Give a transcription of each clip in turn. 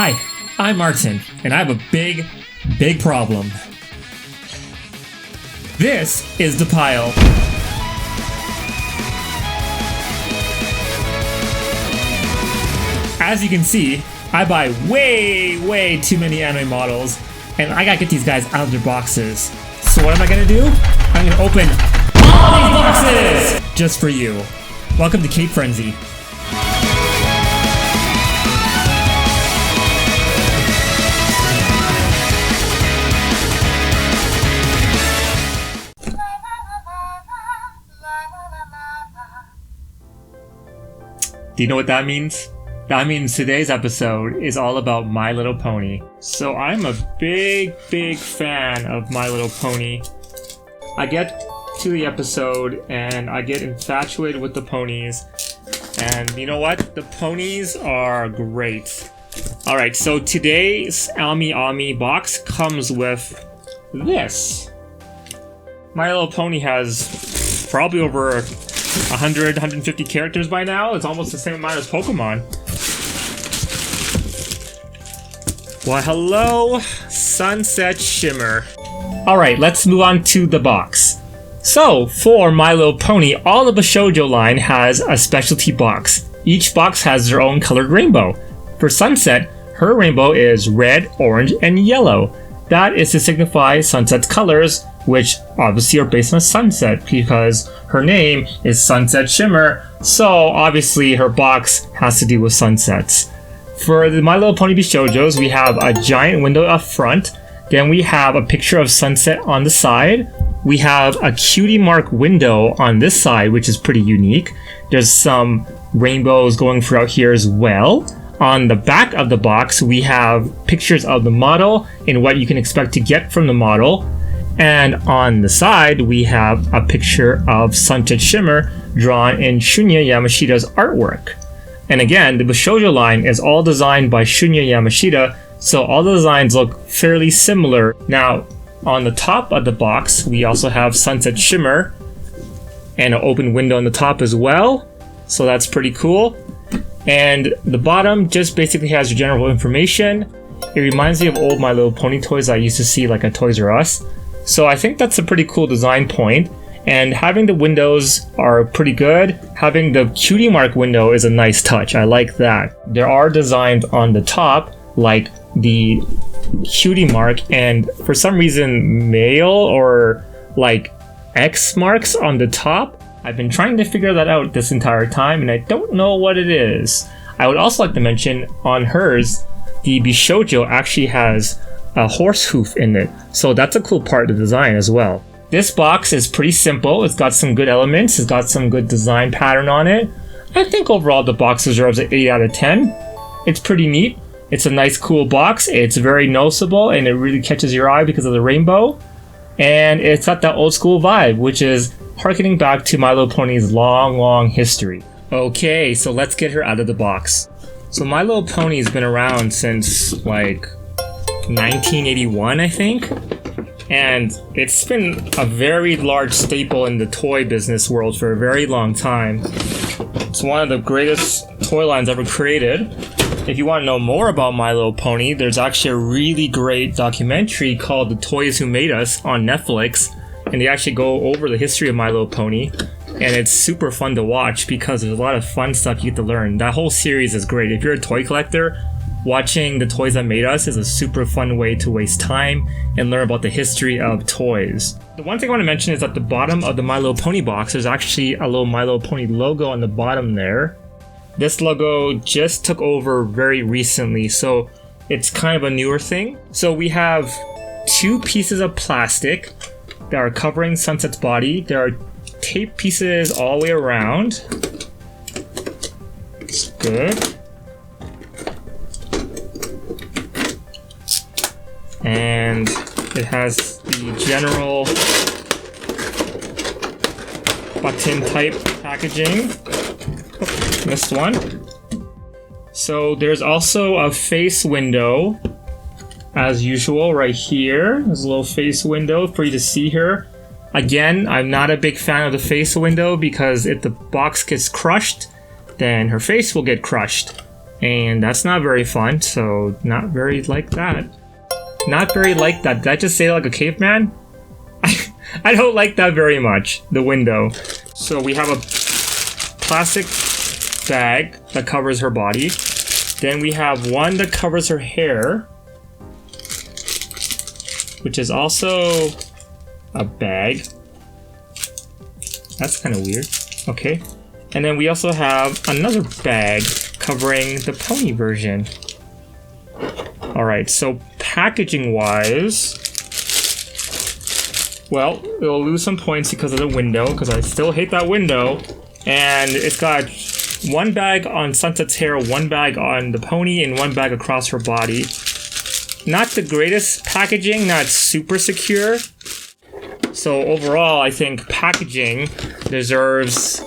Hi, I'm Martin, and I have a big problem. This is the pile. As you can see, I buy way too many anime models, and I gotta get these guys out of their boxes. So what am I gonna do? I'm gonna open all these boxes just for you. Welcome to Cate Frenzy. Do you know what that means? That means today's episode is all about My Little Pony. So I'm a big fan of My Little Pony. I get to the episode and I get infatuated with the ponies. And you know what? The ponies are great. Alright, so today's Ami box comes with this. My Little Pony has probably over 100, 150 characters by now. It's almost the same amount as Pokemon. Well, hello, Sunset Shimmer. Alright, let's move on to the box. So, for My Little Pony, all the Bishoujo line has a specialty box. Each box has their own colored rainbow. For Sunset, her rainbow is red, orange, and yellow. That is to signify Sunset's colors, which obviously are based on sunset because her name is Sunset Shimmer, so obviously her box has to do with sunsets. For the My Little Pony Bishoujos, we have a giant window up front, then we have a picture of sunset on the side, we have a cutie mark window on this side, which is pretty unique. There's some rainbows going throughout here as well. On the back of the box, we have pictures of the model and what you can expect to get from the model. And on the side, we have a picture of Sunset Shimmer drawn in Shunya Yamashita's artwork. And again, the Bishoujo line is all designed by Shunya Yamashita, so all the designs look fairly similar. Now, on the top of the box, we also have Sunset Shimmer and an open window on the top as well, so that's pretty cool. And the bottom just basically has your general information. It reminds me of old My Little Pony toys I used to see like at Toys R Us. So I think that's a pretty cool design point, and having the windows are pretty good. Having the cutie mark window is a nice touch, I like that. There are designs on the top, like the cutie mark, and for some reason male or like X marks on the top. I've been trying to figure that out this entire time, and I don't know what it is. I would also like to mention, on hers, the Bishoujo actually has a horse hoof in it, so that's a cool part of the design as well. This box is pretty simple. It's got some good elements, it's got some good design pattern on it. I think overall the box deserves an 8 out of 10. It's pretty neat. It's a nice cool box. It's very noticeable and it really catches your eye because of the rainbow. And it's got that old school vibe, which is harkening back to My Little Pony's long history. Okay, so let's get her out of the box. So My Little Pony's been around since like 1981, I think, and it's been a very large staple in the toy business world for a very long time. It's one of the greatest toy lines ever created. If you want to know more about My Little Pony, there's actually a really great documentary called The Toys Who Made Us on Netflix, and they actually go over the history of My Little Pony, and it's super fun to watch because there's a lot of fun stuff you get to learn. That whole series is great. If you're a toy collector, watching The Toys That Made Us is a super fun way to waste time and learn about the history of toys. The one thing I want to mention is at the bottom of the My Little Pony box, there's actually a little My Little Pony logo on the bottom there. This logo just took over very recently, so it's kind of a newer thing. So we have two pieces of plastic that are covering Sunset's body. There are tape pieces all the way around. It's good. And it has the general button type packaging. Oh, missed one. So there's also a face window, as usual, right here. There's a little face window for you to see her. Again, I'm not a big fan of the face window because if the box gets crushed, then her face will get crushed. And that's not very fun, so not very like that. Not very like that. Did I just say like a caveman? I don't like that very much, the window. So we have a plastic bag that covers her body. Then we have one that covers her hair, which is also a bag. That's kind of weird. Okay. And then we also have another bag covering the pony version. Alright, so packaging wise, well, it'll lose some points because of the window, because I still hate that window. And it's got one bag on Sunset's hair, one bag on the pony, and one bag across her body. Not the greatest packaging, not super secure. So overall, I think packaging deserves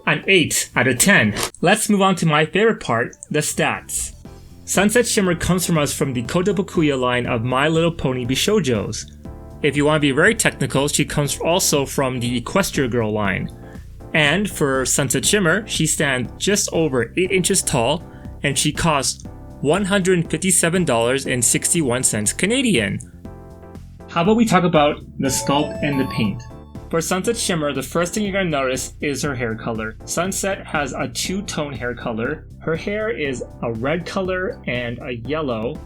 an 8 out of 10. Let's move on to my favorite part, the stats. Sunset Shimmer comes from us from the Kotobukiya line of My Little Pony Bishoujos. If you want to be very technical, she comes also from the Equestria Girl line. And for Sunset Shimmer, she stands just over 8 inches tall, and she costs $157.61 Canadian. How about we talk about the sculpt and the paint? For Sunset Shimmer, the first thing you're going to notice is her hair color. Sunset has a two-tone hair color. Her hair is a red color and a yellow.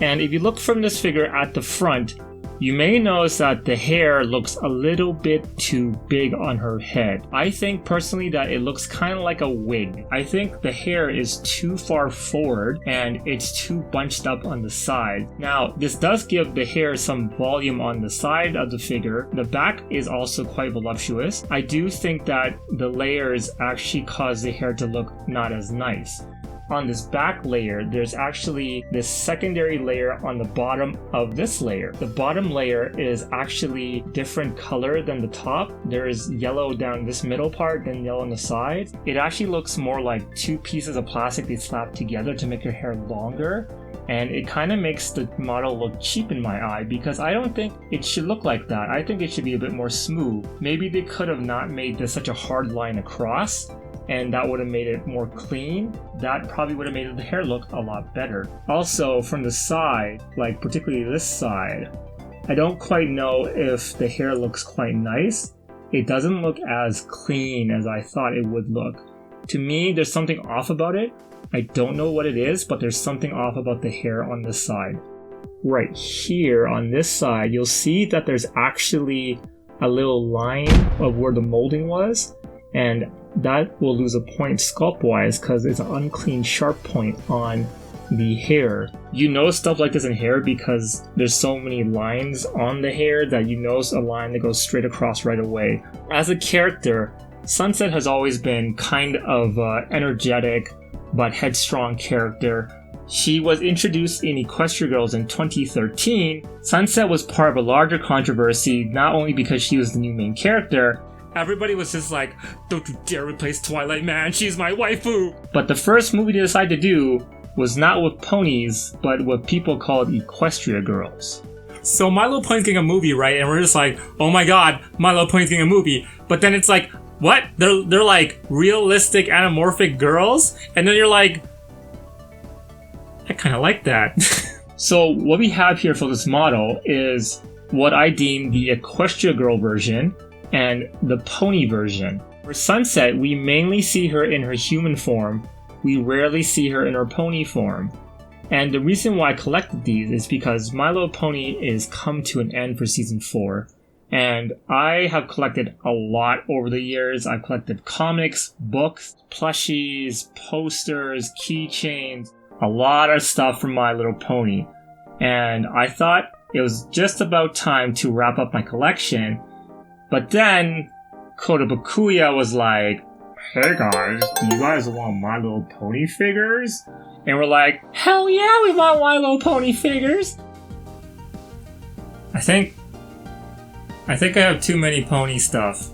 And if you look from this figure at the front, you may notice that the hair looks a little bit too big on her head. I think personally that it looks kind of like a wig. I think the hair is too far forward and it's too bunched up on the side. Now, this does give the hair some volume on the side of the figure. The back is also quite voluptuous. I do think that the layers actually cause the hair to look not as nice. On this back layer, there's actually this secondary layer on the bottom of this layer. The bottom layer is actually different color than the top. There is yellow down this middle part, then yellow on the sides. It actually looks more like two pieces of plastic they slapped together to make your hair longer. And it kind of makes the model look cheap in my eye because I don't think it should look like that. I think it should be a bit more smooth. Maybe they could have not made this such a hard line across, and that would have made it more clean. That probably would have made the hair look a lot better. Also, from the side, like particularly this side, I don't quite know if the hair looks quite nice. It doesn't look as clean as I thought it would look. To me, there's something off about it. I don't know what it is, but there's something off about the hair on this side. Right here on this side, you'll see that there's actually a little line of where the molding was, and that will lose a point sculpt-wise because it's an unclean sharp point on the hair. You know stuff like this in hair because there's so many lines on the hair that you notice a line that goes straight across right away. As a character, Sunset has always been kind of energetic but headstrong character. She was introduced in Equestria Girls in 2013. Sunset was part of a larger controversy, not only because she was the new main character. Everybody was just like, don't you dare replace Twilight, man, she's my waifu! But the first movie they decided to do was not with ponies, but what people called Equestria Girls. So My Little Pony's getting a movie, right? And we're just like, oh my god, My Little Pony's getting a movie. But then it's like, what? They're like realistic anamorphic girls? And then you're like, I kind of like that. So what we have here for this model is what I deem the Equestria Girl version and the pony version. For Sunset, we mainly see her in her human form. We rarely see her in her pony form. And the reason why I collected these is because My Little Pony is come to an end for season 4. And I have collected a lot over the years. I've collected comics, books, plushies, posters, keychains, a lot of stuff from My Little Pony. And I thought it was just about time to wrap up my collection. But then Kotobukiya was like, hey guys, do you guys want My Little Pony figures? And we're like, hell yeah, we want My Little Pony figures! I think I have too many pony stuff.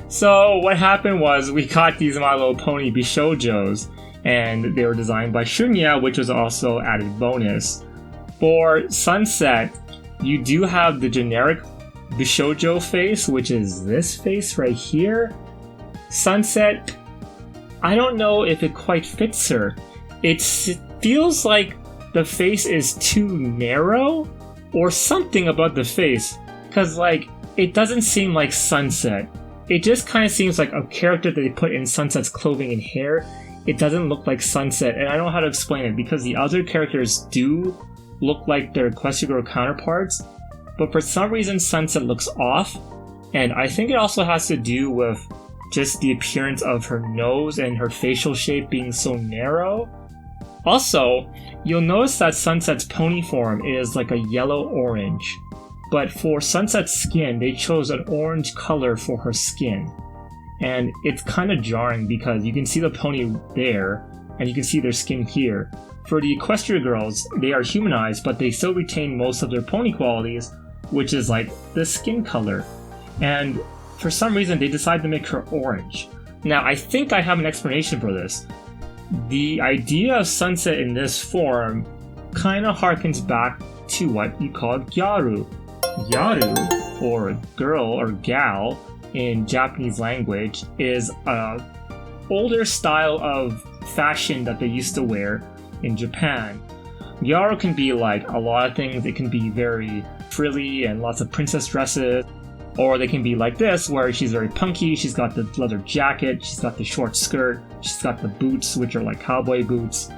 So what happened was we got these My Little Pony Bishoujos, and they were designed by Shunya, which was also added bonus. For Sunset, you do have the generic Bishoujo face, which is this face right here. Sunset I don't know if it quite fits her. It feels like the face is too narrow or something about the face, because like it doesn't seem like Sunset. It just kind of seems like a character that they put in Sunset's clothing and hair. It doesn't look like Sunset, and I don't know how to explain it because the other characters do look like their Equestria Girl counterparts, but for some reason Sunset looks off, and I think it also has to do with just the appearance of her nose and her facial shape being so narrow. Also, you'll notice that Sunset's pony form is like a yellow-orange, but for Sunset's skin, they chose an orange color for her skin. And it's kind of jarring because you can see the pony there, and you can see their skin here. For the Equestria girls, they are humanized, but they still retain most of their pony qualities, which is like the skin color. And for some reason, they decided to make her orange. Now, I think I have an explanation for this. The idea of Sunset in this form kind of harkens back to what you call gyaru. Gyaru, or girl or gal, in Japanese language, is a older style of fashion that they used to wear in Japan. Gyaru can be like a lot of things. It can be very frilly and lots of princess dresses, or they can be like this, where she's very punky. She's got the leather jacket, she's got the short skirt, she's got the boots, which are like cowboy boots.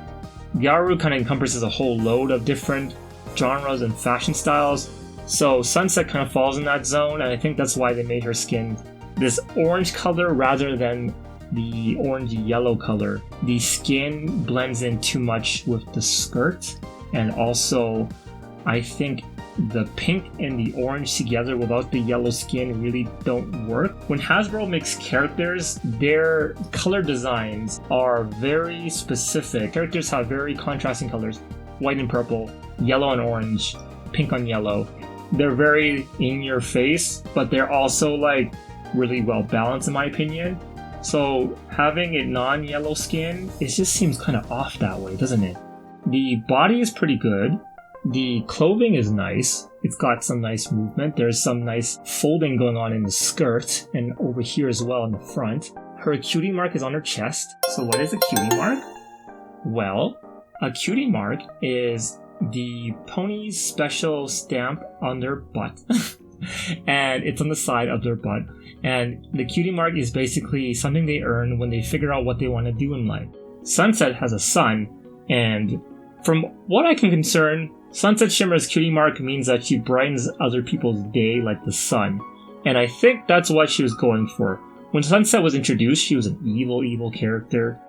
Gyaru kind of encompasses a whole load of different genres and fashion styles. So Sunset kind of falls in that zone, and I think that's why they made her skin this orange color rather than the orangey yellow color. The skin blends in too much with the skirt, and also I think the pink and the orange together without the yellow skin really don't work. When Hasbro makes characters, their color designs are very specific. Characters have very contrasting colors: white and purple, yellow and orange, pink on yellow. They're very in your face, but they're also like really well balanced in my opinion. So having it non-yellow skin, it just seems kind of off that way, doesn't it? The body is pretty good. The clothing is nice. It's got some nice movement. There's some nice folding going on in the skirt and over here as well in the front. Her cutie mark is on her chest. So what is a cutie mark? Well, a cutie mark is the pony's special stamp on their butt. And it's on the side of their butt. And the cutie mark is basically something they earn when they figure out what they want to do in life. Sunset has a son, and from what I can discern, Sunset Shimmer's cutie mark means that she brightens other people's day like the sun. And I think that's what she was going for. When Sunset was introduced, she was an evil character.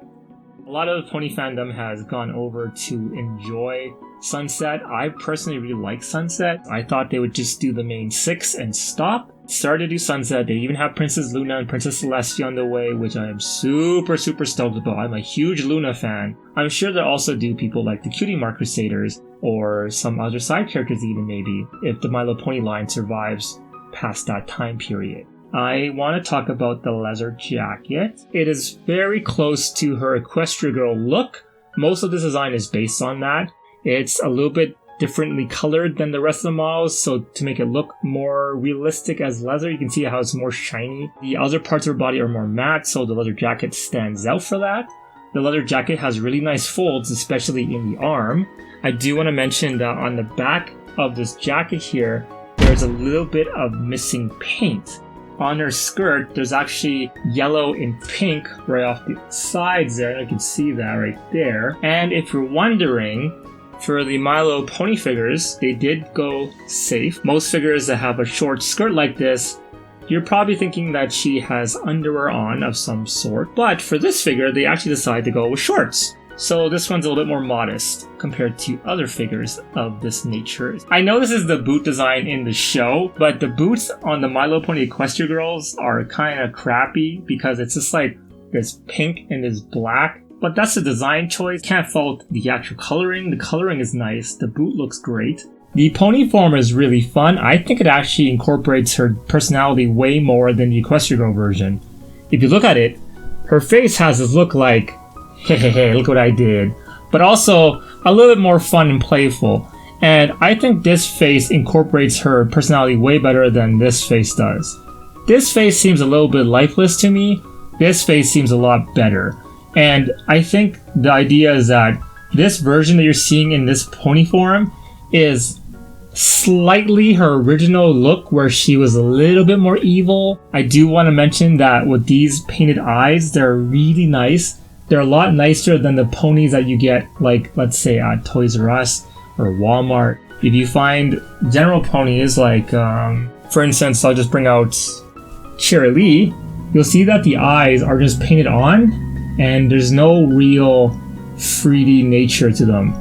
A lot of pony fandom has gone over to enjoy Sunset. I personally really like Sunset. I thought they would just do the main 6 and stop. Started to do Sunset. They even have Princess Luna and Princess Celestia on the way, which I am super stoked about. I'm a huge Luna fan. I'm sure they'll also do people like the Cutie Mark Crusaders or some other side characters even maybe, if the My Little Pony line survives past that time period. I want to talk about the leather jacket. It is very close to her Equestria Girl look. Most of the design is based on that. It's a little bit differently colored than the rest of the models, so to make it look more realistic as leather, you can see how it's more shiny. The other parts of her body are more matte, so the leather jacket stands out for that. The leather jacket has really nice folds, especially in the arm. I do want to mention that on the back of this jacket here, there's a little bit of missing paint. On her skirt, there's actually yellow and pink right off the sides there, and you can see that right there. And if you're wondering, for the My Little Pony figures, they did go safe. Most figures that have a short skirt like this, you're probably thinking that she has underwear on of some sort. But for this figure, they actually decided to go with shorts. So this one's a little bit more modest compared to other figures of this nature. I know this is the boot design in the show, but the boots on the My Little Pony Equestria girls are kind of crappy because it's just like this pink and this black. But that's a design choice. Can't fault the actual coloring. The coloring is nice. The boot looks great. The pony form is really fun. I think it actually incorporates her personality way more than the Equestria Girl version. If you look at it, her face has this look like, hey, look what I did. But also a little bit more fun and playful. And I think this face incorporates her personality way better than this face does. This face seems a little bit lifeless to me. This face seems a lot better. And I think the idea is that this version that you're seeing in this pony form is slightly her original look, where she was a little bit more evil. I do want to mention that with these painted eyes, they're really nice. They're a lot nicer than the ponies that you get, like, let's say at Toys R Us or Walmart. If you find general ponies, like, for instance, I'll just bring out Cherry Lee, you'll see that the eyes are just painted on, and there's no real 3D nature to them.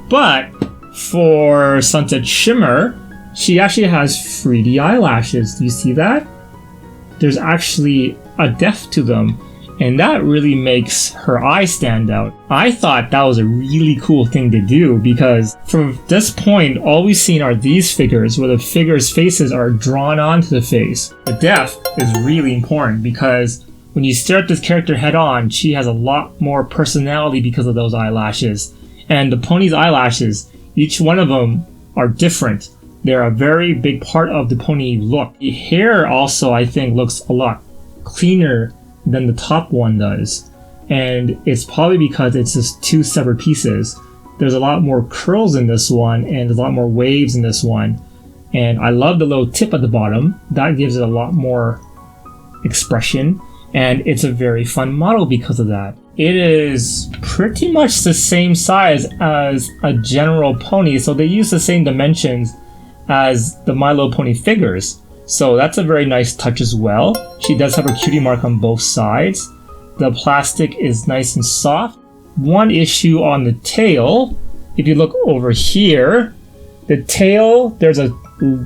But for Sunset Shimmer, she actually has 3D eyelashes. Do you see that? There's actually a depth to them, and that really makes her eyes stand out. I thought that was a really cool thing to do, because from this point, all we've seen are these figures where the figures' faces are drawn onto the face. The depth is really important, because when you stare at this character head on, she has a lot more personality because of those eyelashes. And the pony's eyelashes, each one of them are different. They're a very big part of the pony look. The hair also, I think, looks a lot cleaner than the top one does. And it's probably because it's just two separate pieces. There's a lot more curls in this one, and there's a lot more waves in this one. And I love the little tip at the bottom. That gives it a lot more expression. And it's a very fun model because of that. It is pretty much the same size as a general pony, so they use the same dimensions as the My Little Pony figures. So that's a very nice touch as well. She does have her cutie mark on both sides. The plastic is nice and soft. One issue on the tail, if you look over here, the tail, there's a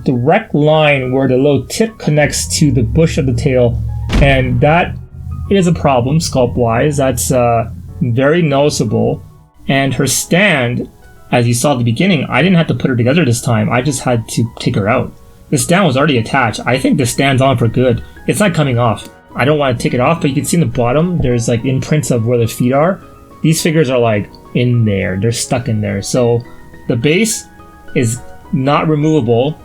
direct line where the little tip connects to the bush of the tail, and that is a problem sculpt-wise. That's very noticeable. And her stand, as you saw at the beginning, I didn't have to put her together this time. I just had to take her out. The stand was already attached. I think the stand's on for good. It's not coming off. I don't want to take it off, but you can see in the bottom, there's like imprints of where the feet are. These figures are like in there. They're stuck in there. So the base is not removable.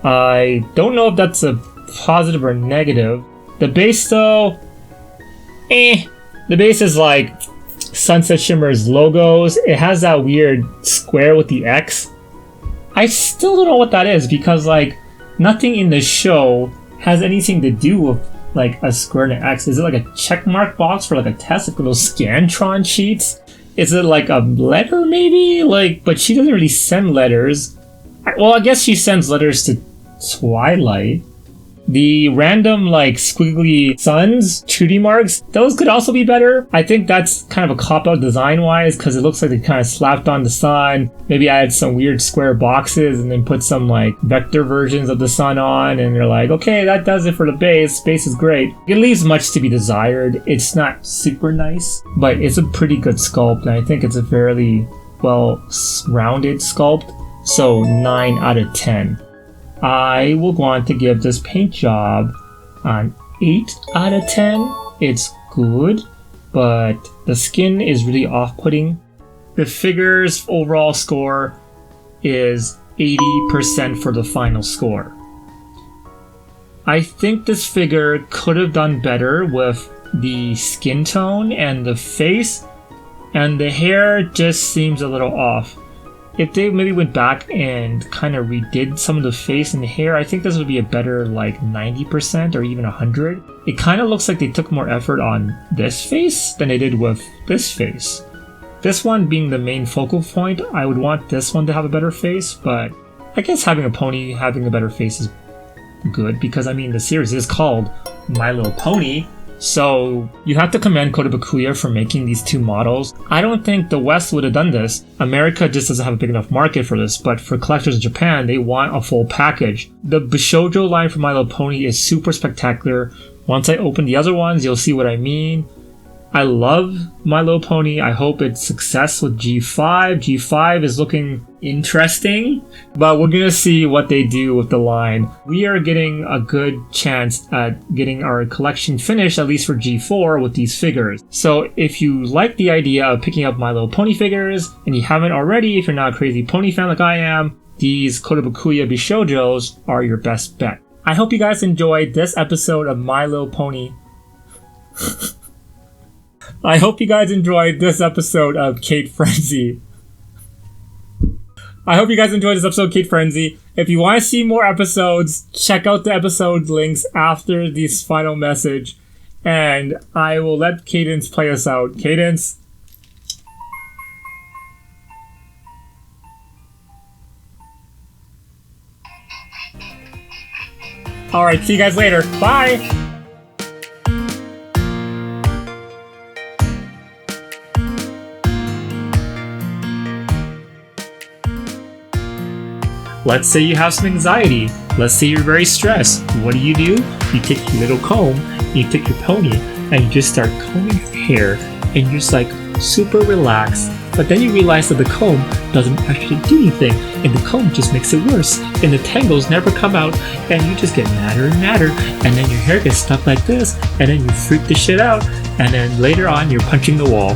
I don't know if that's a positive or negative. The base though, the base is like Sunset Shimmer's logos. It has that weird square with the X. I still don't know what that is, because like nothing in the show has anything to do with like a square and an X. Is it like a checkmark box for like a test, like those Scantron sheets? Is it like a letter maybe? Like, but she doesn't really send letters. Well, I guess she sends letters to Twilight. The random like squiggly suns, cutie marks, those could also be better. I think that's kind of a cop-out design-wise, because it looks like they kind of slapped on the sun, maybe added some weird square boxes and then put some like vector versions of the sun on, and they're like, okay, that does it for the base. Base is great. It leaves much to be desired. It's not super nice, but it's a pretty good sculpt, and I think it's a fairly well-rounded sculpt. So 9 out of 10. I will want to give this paint job an 8 out of 10. It's good, but the skin is really off-putting. The figure's overall score is 80% for the final score. I think this figure could have done better with the skin tone and the face, and the hair just seems a little off. If they maybe went back and kind of redid some of the face and the hair, I think this would be a better like 90% or even 100. It kind of looks like they took more effort on this face than they did with this face. This one being the main focal point, I would want this one to have a better face, but I guess having a pony having a better face is good, because I mean the series is called My Little Pony. So you have to commend Kotobukiya for making these two models. I don't think the West would have done this. America just doesn't have a big enough market for this, but for collectors in Japan, they want a full package. The Bishoujo line for My Little Pony is super spectacular. Once I open the other ones, you'll see what I mean. I love My Little Pony. I hope it's success with G5. G5 is looking interesting, but we're gonna see what they do with the line. We are getting a good chance at getting our collection finished, at least for G4, with these figures. So if you like the idea of picking up My Little Pony figures, and you haven't already, if you're not a crazy pony fan like I am, these Kotobukiya Bishoujos are your best bet. I hope you guys enjoyed this episode of My Little Pony. I hope you guys enjoyed this episode of Cate Frenzy. If you want to see more episodes, check out the episode links after this final message, and I will let Cadence play us out. Cadence? Alright, see you guys later. Bye! Let's say you have some anxiety. Let's say you're very stressed. What do? You take your little comb, you take your pony, and you just start combing your hair, and you're just like super relaxed. But then you realize that the comb doesn't actually do anything, and the comb just makes it worse, and the tangles never come out, and you just get madder and madder, and then your hair gets stuck like this, and then you freak the shit out, and then later on you're punching the wall.